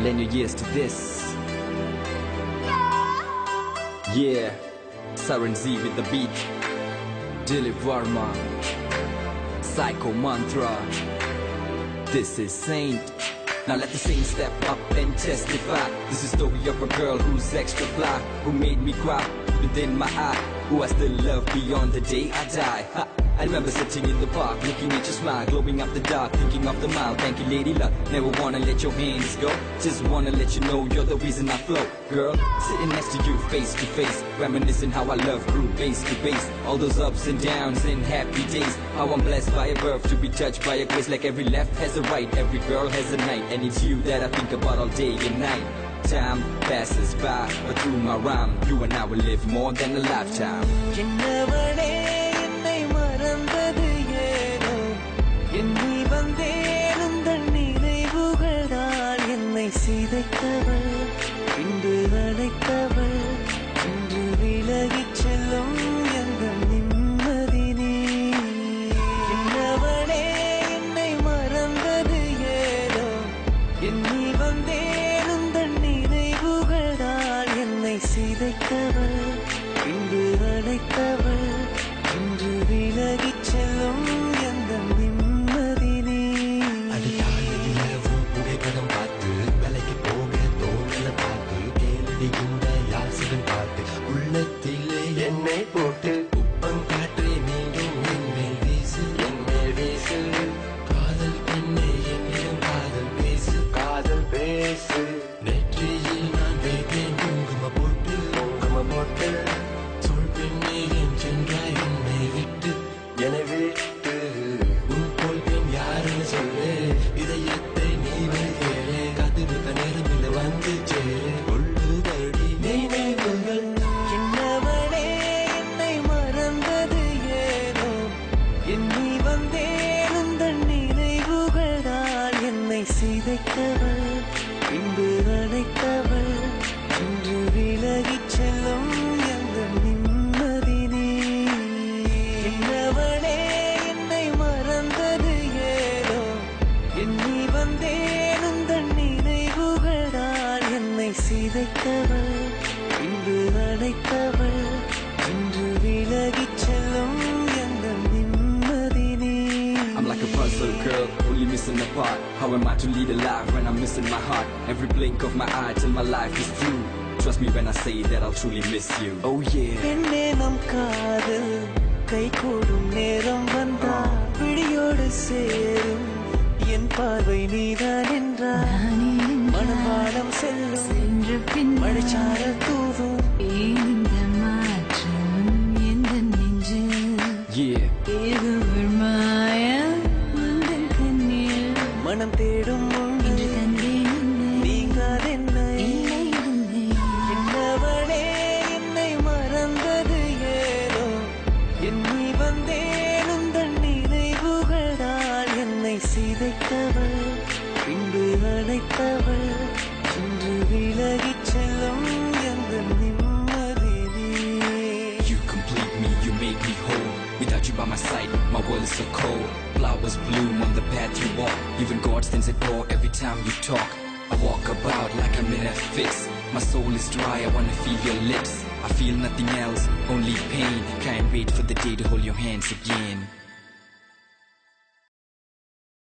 Lend your ears to this. Yeah, Siren Z with the beat. Dilip Varma, Psycho Mantra. This is Saint. Now let the saint step up and testify. This is the story of a girl who's extra fly, who made me cry within my eye, who I still love beyond the day I die. Ha. I remember sitting in the park, looking at your smile, glowing up the dark, thinking of the mile. Thank you, lady luck. Never wanna let your hands go. Just wanna let you know you're the reason I flow. Girl, sitting next to you, face to face, reminiscing how I love grew base to base. All those ups and downs and happy days. How I'm blessed by a birth to be touched by a grace. Like every left has a right, every girl has a night, and it's you that I think about all day and night. Time passes by, but through my rhyme, you and I will live more than a lifetime. சிதைத்தவள் இன்று அழைத்தவள் இன்று விலகிச் செல்லும் எங்கள் நிம்மதி நீ என்னவளே என்னை மறந்தது ஏதோ எண்ணி வந்தேன் உந்தன் நினைவுகளால் என்னை சிதைத்தவள் இன்று அழைத்தவள் இன்று விலகிச் செல்லும் எங்கள் நிம்மதி நீ உள்ளத்திலே என்னை போட்டு உப்பங்காற்றே மீண்டும் என்மேல் வீசு என்மேல் வீசு காதல் பெண்ணே என்னிடம் காதல் பேசு காதல் பேசு நெற்றியில் நான் வைத்தேன் குங்கும போட்டு சொல் பெண்ணே என் சென்றாய் என்னை விட்டு என்னை விட்டு உன் போல் பெண் யாருன்னு சொல்லு இதயத்தை நீ வருகிறே காத்திருக்க நேரம் இல்லை வந்து சேரு கொள்ளுதடி நினைவுகள் சிதைத்தவள் இன்று அழைத்தவள் இன்று விலகிச் செல்லும் எங்கள் நிம்மதி நீ என்னவளே என்னை மறந்தது ஏதோ எண்ணி வந்தேன் உந்தன் நினைவுகளால் என்னை சிதைத்தவள் இன்று அழைத்தவள் இன்று விலகிச் செல்லும் எங்கள் நிம்மதி நீ. I'm like a puzzle girl, only missing a part. How am I to lead a life when I'm missing my heart? Every blink of my eye till my life is through. Trust me when I say that I'll truly miss you. Oh yeah. பெண்ணே நம் காதல் கை கூடும் நேரம் வந்தா விழியோடு சேரும் என் பார்வை நீதான் என்றார் மனமாடம் செல்லும் மழைச்சாரல் தூவும் மனம் தேடும் இன்று தந்தேன் நீங்காதென்னை என்னவளே என்னை மறந்தது ஏதோ எண்ணி வந்தேன் உந்தன் நினைவுகளால் என்னை சிதைத்தவள் இன்று அழைத்தவள் இன்று விலகிச் செல்லும் எங்கள் நிம்மதி நீ. You complete me, you make me whole. Without you by my side, my world is so cold. Flowers bloom on the path you walk. Even God stands at door every time you talk. I walk about like I'm in a fix. My soul is dry, I wanna feel your lips. I feel nothing else, only pain. Can't wait for the day to hold your hands again.